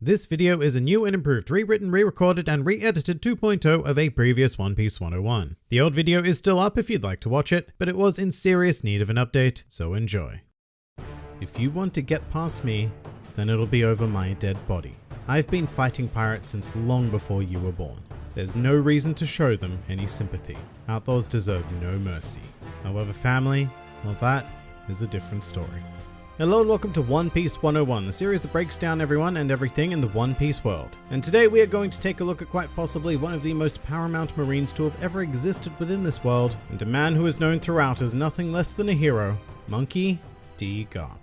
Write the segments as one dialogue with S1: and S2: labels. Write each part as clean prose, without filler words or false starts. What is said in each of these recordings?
S1: This video is a new and improved, rewritten, re-recorded, and re-edited 2.0 of a previous One Piece 101. The old video is still up if you'd like to watch it, but it was in serious need of an update, so enjoy. If you want to get past me, then it'll be over my dead body. I've been fighting pirates since long before you were born. There's no reason to show them any sympathy. Outlaws deserve no mercy. However, family, well, that is a different story. Hello and welcome to One Piece 101, the series that breaks down everyone and everything in the One Piece world. And today we are going to take a look at quite possibly one of the most paramount marines to have ever existed within this world, and a man who is known throughout as nothing less than a hero, Monkey D. Garp.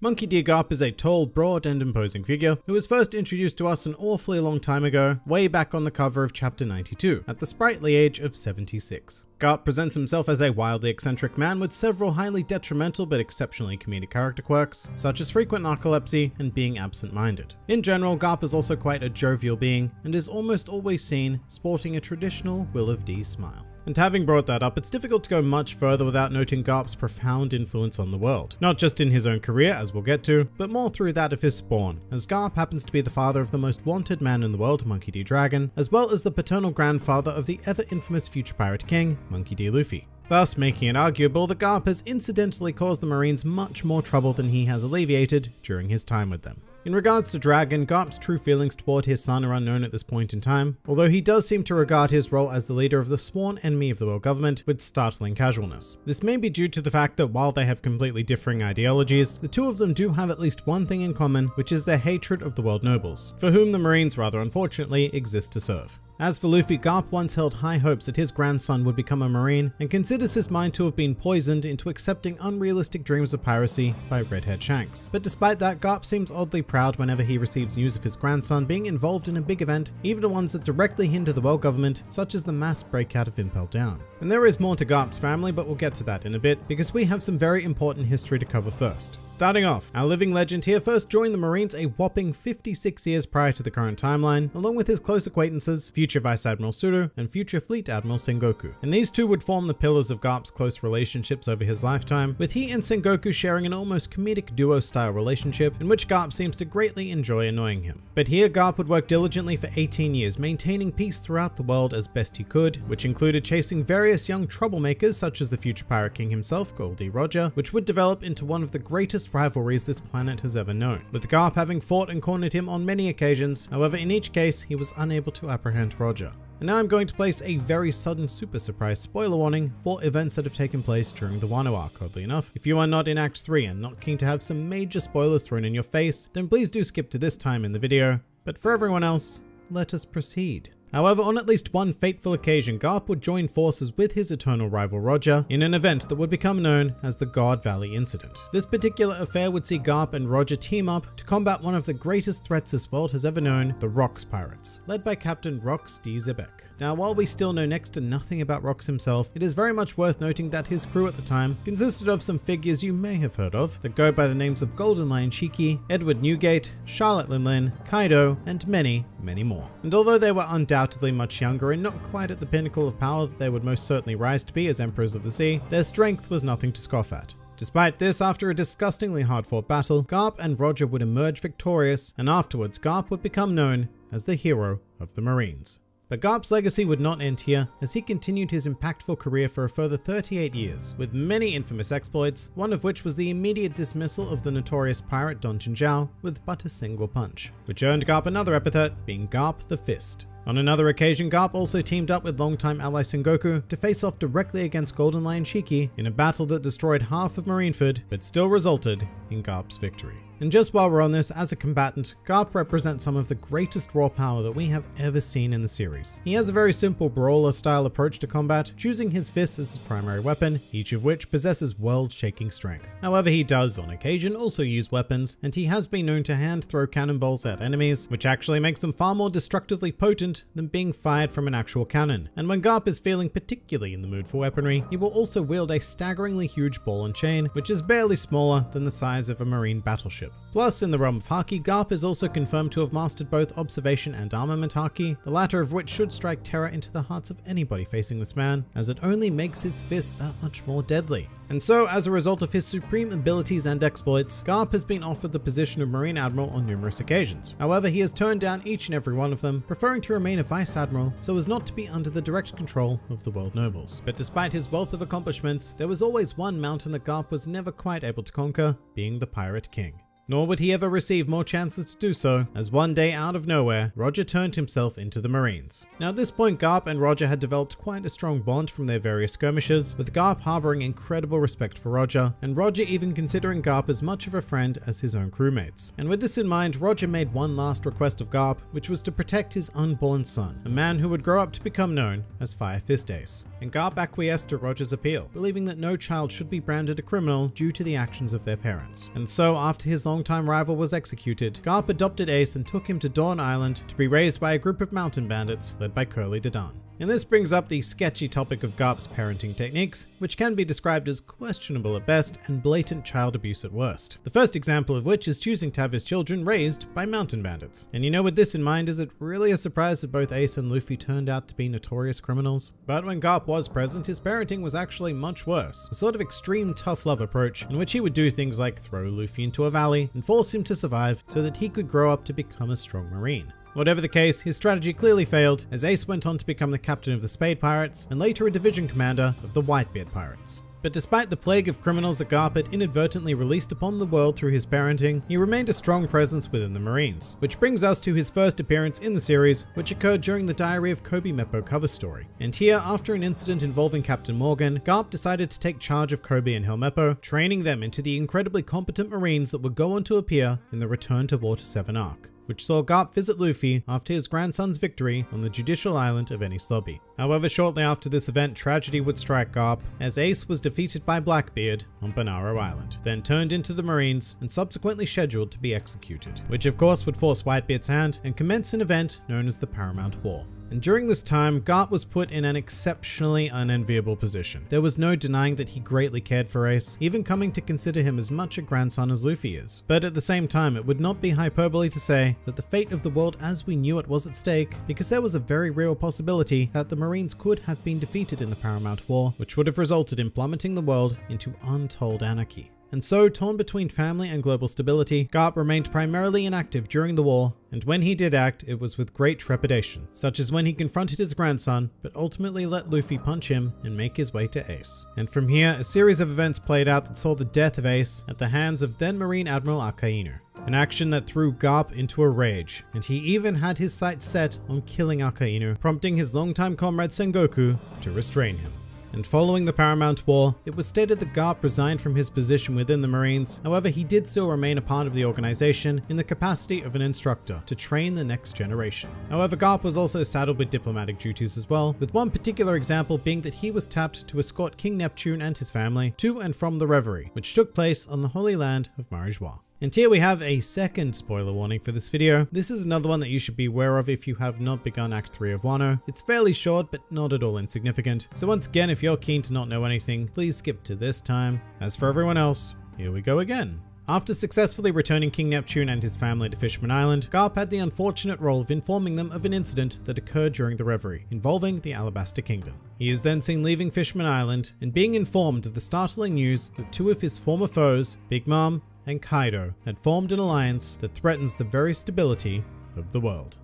S1: Monkey D. Garp is a tall, broad, and imposing figure who was first introduced to us an awfully long time ago, way back on the cover of Chapter 92, at the sprightly age of 76. Garp presents himself as a wildly eccentric man with several highly detrimental but exceptionally comedic character quirks, such as frequent narcolepsy and being absent-minded. In general, Garp is also quite a jovial being, and is almost always seen sporting a traditional Will of D smile. And having brought that up, it's difficult to go much further without noting Garp's profound influence on the world. Not just in his own career, as we'll get to, but more through that of his spawn, as Garp happens to be the father of the most wanted man in the world, Monkey D. Dragon, as well as the paternal grandfather of the ever-infamous future pirate king, Monkey D. Luffy. Thus making it arguable that Garp has incidentally caused the Marines much more trouble than he has alleviated during his time with them. In regards to Dragon, Garp's true feelings toward his son are unknown at this point in time, although he does seem to regard his role as the leader of the sworn enemy of the world government with startling casualness. This may be due to the fact that while they have completely differing ideologies, the two of them do have at least one thing in common, which is their hatred of the world nobles, for whom the Marines rather unfortunately exist to serve. As for Luffy, Garp once held high hopes that his grandson would become a Marine and considers his mind to have been poisoned into accepting unrealistic dreams of piracy by Redhead Shanks. But despite that, Garp seems oddly proud whenever he receives news of his grandson being involved in a big event, even ones that directly hinder the world government, such as the mass breakout of Impel Down. And there is more to Garp's family, but we'll get to that in a bit, because we have some very important history to cover first. Starting off, our living legend here first joined the Marines a whopping 56 years prior to the current timeline, along with his close acquaintances, future Vice Admiral Suru and future Fleet Admiral Sengoku. And these two would form the pillars of Garp's close relationships over his lifetime, with he and Sengoku sharing an almost comedic duo-style relationship in which Garp seems to greatly enjoy annoying him. But here Garp would work diligently for 18 years, maintaining peace throughout the world as best he could, which included chasing various young troublemakers such as the future Pirate King himself, Goldie Roger, which would develop into one of the greatest rivalries this planet has ever known, with Garp having fought and cornered him on many occasions. However, in each case, he was unable to apprehend Roger. And now I'm going to place a very sudden super surprise spoiler warning for events that have taken place during the Wano arc, oddly enough. If you are not in Act 3 and not keen to have some major spoilers thrown in your face, then please do skip to this time in the video. But for everyone else, let us proceed. However, on at least one fateful occasion, Garp would join forces with his eternal rival Roger in an event that would become known as the God Valley Incident. This particular affair would see Garp and Roger team up to combat one of the greatest threats this world has ever known, the Rocks Pirates, led by Captain Rox D. Zebek. Now, while we still know next to nothing about Rox himself, it is very much worth noting that his crew at the time consisted of some figures you may have heard of that go by the names of Golden Lion Shiki, Edward Newgate, Charlotte Linlin, Kaido, and many, many more. And although they were undoubtedly much younger and not quite at the pinnacle of power that they would most certainly rise to be as Emperors of the Sea, their strength was nothing to scoff at. Despite this, after a disgustingly hard-fought battle, Garp and Roger would emerge victorious, and afterwards Garp would become known as the hero of the Marines. But Garp's legacy would not end here, as he continued his impactful career for a further 38 years, with many infamous exploits, one of which was the immediate dismissal of the notorious pirate Don Chinchao with but a single punch, which earned Garp another epithet, being Garp the Fist. On another occasion, Garp also teamed up with longtime ally Sengoku to face off directly against Golden Lion Shiki in a battle that destroyed half of Marineford, but still resulted in Garp's victory. And just while we're on this, as a combatant, Garp represents some of the greatest raw power that we have ever seen in the series. He has a very simple brawler-style approach to combat, choosing his fists as his primary weapon, each of which possesses world-shaking strength. However, he does, on occasion, also use weapons, and he has been known to hand-throw cannonballs at enemies, which actually makes them far more destructively potent important than being fired from an actual cannon. And when Garp is feeling particularly in the mood for weaponry, he will also wield a staggeringly huge ball and chain, which is barely smaller than the size of a marine battleship. Plus, in the realm of Haki, Garp is also confirmed to have mastered both observation and armament Haki, the latter of which should strike terror into the hearts of anybody facing this man, as it only makes his fists that much more deadly. And so, as a result of his supreme abilities and exploits, Garp has been offered the position of Marine Admiral on numerous occasions. However, he has turned down each and every one of them, preferring to remain a Vice Admiral so as not to be under the direct control of the world nobles. But despite his wealth of accomplishments, there was always one mountain that Garp was never quite able to conquer, being the Pirate King. Nor would he ever receive more chances to do so, as one day out of nowhere, Roger turned himself into the Marines. Now at this point, Garp and Roger had developed quite a strong bond from their various skirmishes, with Garp harboring incredible respect for Roger, and Roger even considering Garp as much of a friend as his own crewmates. And with this in mind, Roger made one last request of Garp, which was to protect his unborn son, a man who would grow up to become known as Fire Fist Ace. And Garp acquiesced to Roger's appeal, believing that no child should be branded a criminal due to the actions of their parents. And so, after his longtime rival was executed, Garp adopted Ace and took him to Dawn Island to be raised by a group of mountain bandits led by Curly Dadan. And this brings up the sketchy topic of Garp's parenting techniques, which can be described as questionable at best and blatant child abuse at worst. The first example of which is choosing to have his children raised by mountain bandits. And with this in mind, is it really a surprise that both Ace and Luffy turned out to be notorious criminals? But when Garp was present, his parenting was actually much worse. A sort of extreme tough love approach in which he would do things like throw Luffy into a valley and force him to survive so that he could grow up to become a strong marine. Whatever the case, his strategy clearly failed, as Ace went on to become the captain of the Spade Pirates and later a division commander of the Whitebeard Pirates. But despite the plague of criminals that Garp had inadvertently released upon the world through his parenting, he remained a strong presence within the Marines. Which brings us to his first appearance in the series, which occurred during the Diary of Kobe Meppo cover story. And here, after an incident involving Captain Morgan, Garp decided to take charge of Kobe and Helmeppo, training them into the incredibly competent Marines that would go on to appear in the Return to Water 7 arc, which saw Garp visit Luffy after his grandson's victory on the judicial island of Enies Lobby. However, shortly after this event, tragedy would strike Garp, as Ace was defeated by Blackbeard on Banaro Island, then turned into the Marines and subsequently scheduled to be executed, which of course would force Whitebeard's hand and commence an event known as the Paramount War. And during this time, Garp was put in an exceptionally unenviable position. There was no denying that he greatly cared for Ace, even coming to consider him as much a grandson as Luffy is. But at the same time, it would not be hyperbole to say that the fate of the world as we knew it was at stake, because there was a very real possibility that the Marines could have been defeated in the Paramount War, which would have resulted in plummeting the world into untold anarchy. And so, torn between family and global stability, Garp remained primarily inactive during the war, and when he did act, it was with great trepidation, such as when he confronted his grandson, but ultimately let Luffy punch him and make his way to Ace. And from here, a series of events played out that saw the death of Ace at the hands of then Marine Admiral Akainu. An action that threw Garp into a rage, and he even had his sights set on killing Akainu, prompting his longtime comrade Sengoku to restrain him. And following the Paramount War, it was stated that Garp resigned from his position within the Marines. However, he did still remain a part of the organization in the capacity of an instructor to train the next generation. However, Garp was also saddled with diplomatic duties as well, with one particular example being that he was tapped to escort King Neptune and his family to and from the Reverie, which took place on the Holy Land of Marijois. And here we have a second spoiler warning for this video. This is another one that you should be aware of if you have not begun Act 3 of Wano. It's fairly short, but not at all insignificant. So once again, if you're keen to not know anything, please skip to this time. As for everyone else, here we go again. After successfully returning King Neptune and his family to Fishman Island, Garp had the unfortunate role of informing them of an incident that occurred during the Reverie, involving the Alabaster Kingdom. He is then seen leaving Fishman Island and being informed of the startling news that two of his former foes, Big Mom and Kaido, had formed an alliance that threatens the very stability of the world.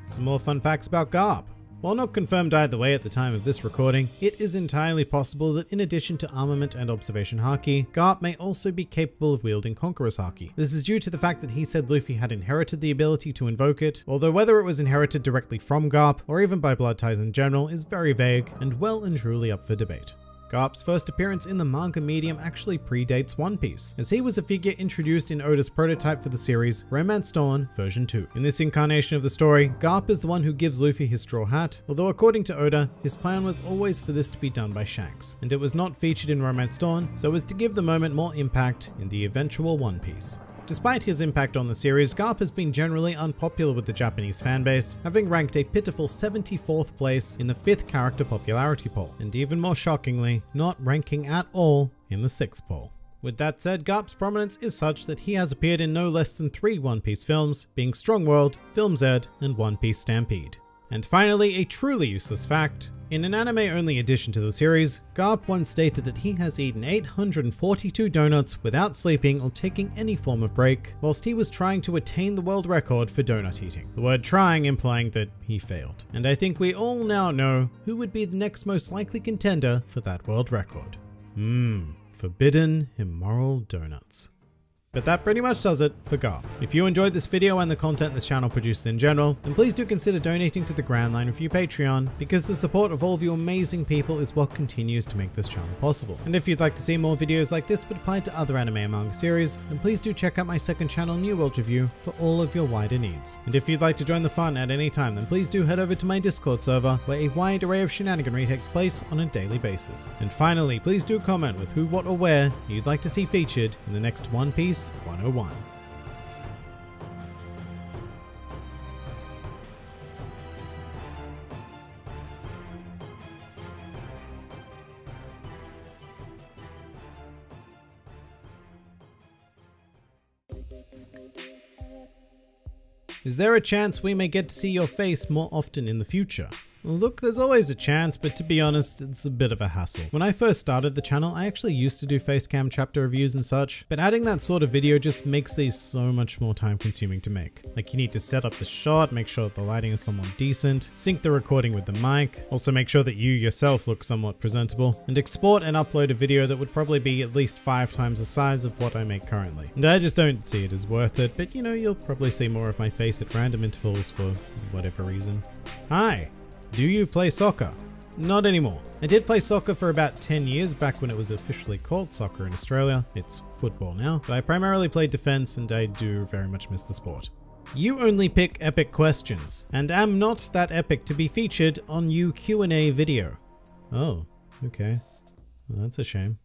S1: Some more fun facts about Garp. While not confirmed either way at the time of this recording, it is entirely possible that in addition to armament and observation Haki, Garp may also be capable of wielding Conqueror's Haki. This is due to the fact that he said Luffy had inherited the ability to invoke it, although whether it was inherited directly from Garp or even by blood ties in general is very vague and well and truly up for debate. Garp's first appearance in the manga medium actually predates One Piece, as he was a figure introduced in Oda's prototype for the series, Romance Dawn version 2. In this incarnation of the story, Garp is the one who gives Luffy his straw hat, although according to Oda, his plan was always for this to be done by Shanks, and it was not featured in Romance Dawn, so as to give the moment more impact in the eventual One Piece. Despite his impact on the series, Garp has been generally unpopular with the Japanese fanbase, having ranked a pitiful 74th place in the 5th character popularity poll, and even more shockingly, not ranking at all in the 6th poll. With that said, Garp's prominence is such that he has appeared in no less than 3 One Piece films, being Strong World, Film Z, and One Piece Stampede. And finally, a truly useless fact. In an anime-only addition to the series, Garp once stated that he has eaten 842 donuts without sleeping or taking any form of break, whilst he was trying to attain the world record for donut eating. The word trying implying that he failed. And I think we all now know who would be the next most likely contender for that world record. Forbidden, immoral donuts. But that pretty much does it for Garp. If you enjoyed this video and the content this channel produces in general, then please do consider donating to the Grand Line Review Patreon, because the support of all of you amazing people is what continues to make this channel possible. And if you'd like to see more videos like this but applied to other anime and manga series, then please do check out my second channel, New World Review, for all of your wider needs. And if you'd like to join the fun at any time, then please do head over to my Discord server, where a wide array of shenaniganry takes place on a daily basis. And finally, please do comment with who, what, or where you'd like to see featured in the next One Piece 101. Is there a chance we may get to see your face more often in the future? Look, there's always a chance, but to be honest, it's a bit of a hassle. When I first started the channel, I actually used to do facecam chapter reviews and such, but adding that sort of video just makes these so much more time consuming to make. Like, you need to set up the shot, make sure that the lighting is somewhat decent, sync the recording with the mic, also make sure that you yourself look somewhat presentable, and export and upload a video that would probably be at least 5 times the size of what I make currently. And I just don't see it as worth it, but you know, you'll probably see more of my face at random intervals for whatever reason. Hi! Do you play soccer? Not anymore. I did play soccer for about 10 years back when it was officially called soccer in Australia. It's football now, but I primarily played defense and I do very much miss the sport. You only pick epic questions, and am not that epic to be featured on you Q&A video. Oh, okay. Well, that's a shame.